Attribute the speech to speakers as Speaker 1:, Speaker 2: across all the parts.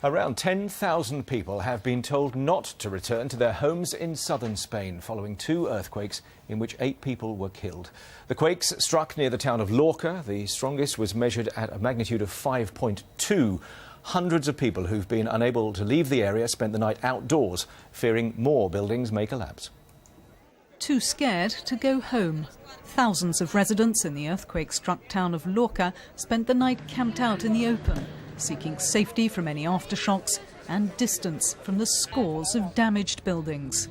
Speaker 1: Around 10,000 people have been told not to return to their homes in southern Spain following two earthquakes in which 8 people were killed. The quakes struck near the town of Lorca. The strongest was measured at a magnitude of 5.2. Hundreds of people who've been unable to leave the area spent the night outdoors, fearing more buildings may collapse.
Speaker 2: Too scared to go home. Thousands of residents in the earthquake-struck town of Lorca spent the night camped out in the open, seeking safety from any aftershocks and distance from the scores of damaged buildings.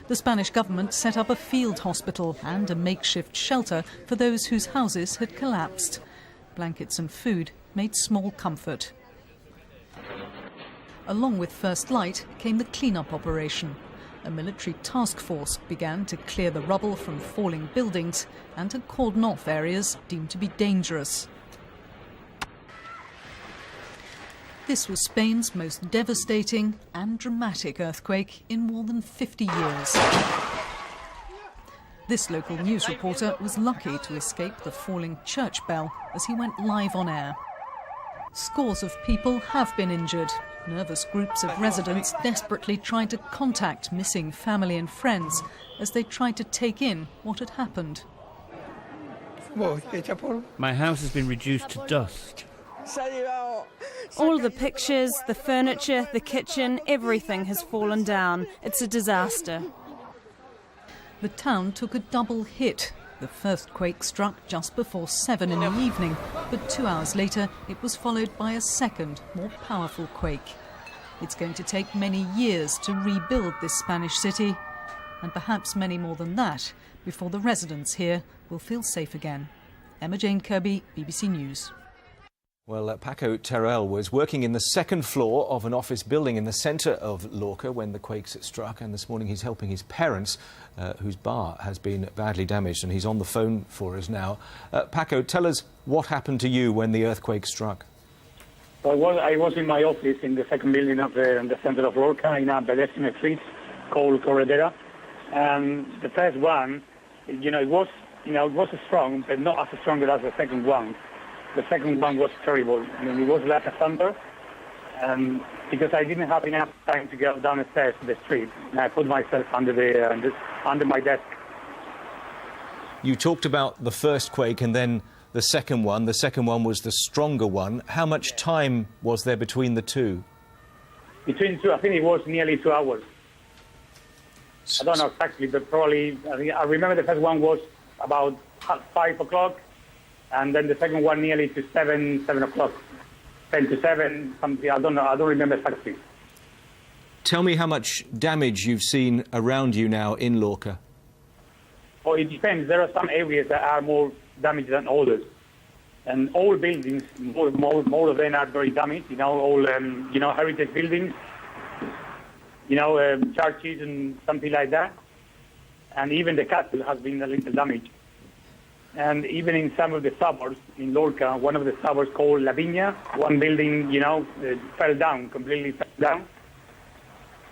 Speaker 2: The Spanish government set up a field hospital and a makeshift shelter for those whose houses had collapsed. Blankets and food made small comfort. Along with first light came the clean-up operation. A military task force began to clear the rubble from falling buildings and to cordon off areas deemed to be dangerous. This was Spain's most devastating and dramatic earthquake in more than 50 years. This local news reporter was lucky to escape the falling church bell as he went live on air. Scores of people have been injured. Nervous groups of residents desperately tried to contact missing family and friends as they tried to take in what had happened.
Speaker 3: My house has been reduced to dust.
Speaker 4: All the pictures, the furniture, the kitchen, everything has fallen down. It's a disaster.
Speaker 2: The town took a double hit. The first quake struck just before 7 in the evening, but 2 hours later it was followed by a second, more powerful quake. It's going to take many years to rebuild this Spanish city, and perhaps many more than that, before the residents here will feel safe again. Jane-Kirby, BBC News.
Speaker 1: Well, Paco Teruel was working in the second floor of an office building in the centre of Lorca when the quakes struck, and this morning he's helping his parents, whose bar has been badly damaged, and he's on the phone for us now. Paco, tell us what happened to you when the earthquake struck.
Speaker 5: Well, I was in my office in the second building of the centre of Lorca in a pedestrian street called Corredera. And the first one, it was strong, but not as strong as the second one. The second one was terrible. I mean, it was like a thunder, because I didn't have enough time to go down the stairs to the street. And I put myself under my desk.
Speaker 1: You talked about the first quake and then the second one. The second one was the stronger one. How much time was there between the two?
Speaker 5: Between two, I think it was nearly 2 hours. I don't know exactly, but probably, I remember the first one was about 5 o'clock. And then the second one nearly to 7 o'clock, 10 to 7, something, I don't know, I don't remember exactly.
Speaker 1: Tell me how much damage you've seen around you now in Lorca.
Speaker 5: Oh, it depends. There are some areas that are more damaged than others. And all buildings, more of them are very damaged, all, heritage buildings, churches and something like that. And even the castle has been a little damaged. And even in some of the suburbs in Lorca, one of the suburbs called La Viña, one building, fell down, completely fell down,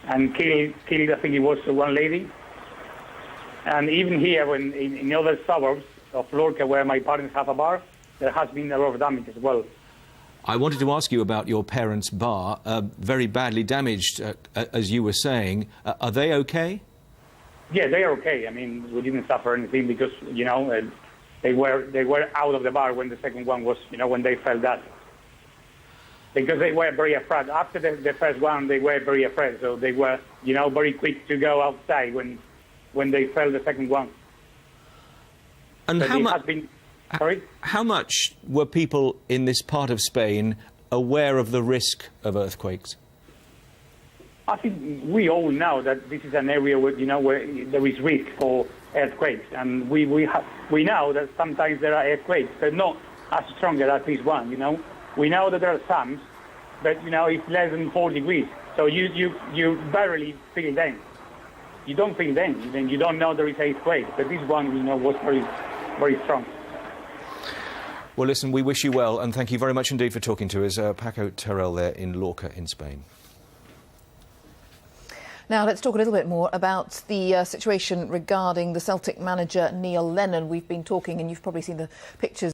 Speaker 5: and killed, I think it was one lady. And even here, when in other suburbs of Lorca, where my parents have a bar, there has been a lot of damage as well.
Speaker 1: I wanted to ask you about your parents' bar, very badly damaged, as you were saying. Are they okay?
Speaker 5: Yeah, they are okay. I mean, we didn't suffer anything because, they were out of the bar when the second one was, when they fell down. Because they were very afraid. After the first one, they were very afraid. So they were, very quick to go outside when they fell the second one.
Speaker 1: And
Speaker 5: sorry?
Speaker 1: How much were people in this part of Spain aware of the risk of earthquakes?
Speaker 5: I think we all know that this is an area where, where there is risk for earthquakes, and we know that sometimes there are earthquakes, but not as strong as this one. We know that there are some, but it's less than 4 degrees, so you barely feel them. You don't feel them, then you don't know there is an earthquake. But this one, was very, very strong.
Speaker 1: Well, listen, we wish you well, and thank you very much indeed for talking to us, Paco Teruel there in Lorca in Spain.
Speaker 6: Now, let's talk a little bit more about the situation regarding the Celtic manager Neil Lennon. We've been talking, and you've probably seen the pictures